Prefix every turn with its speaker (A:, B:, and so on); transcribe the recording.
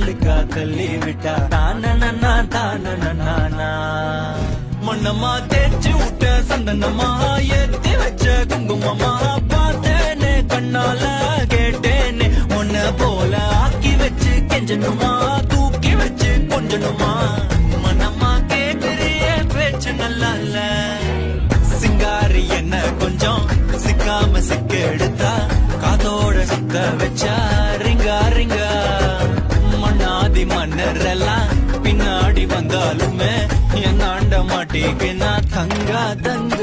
A: உள்ளுக்கா தள்ளி விட்டா தானனா மண்ணம்மா தேய்ச்சி விட்ட சந்தனமா ஏத்தி வச்ச குங்குமமா பார்த்தேனே கண்ணால கேட்டேனே உன்ன போல ஆக்கி வச்சு கெஞ்சனுமா தூக்கி வச்சு கொஞ்சனுமா மண்ணம்மா கேக்குறிய பேச்சு நல்லா இல்ல சிங்காரி என்ன கொஞ்சம் சிக்காம சிக்க எடுத்தா காதோட சுத்த வச்சா ரிங்கா ரிங்கா மண்ணாதி மன்னர் எல்லாம் பின்னாடி வந்தாலுமே என் ஆண்ட மாட்டேங்க நான் தங்கா தங்க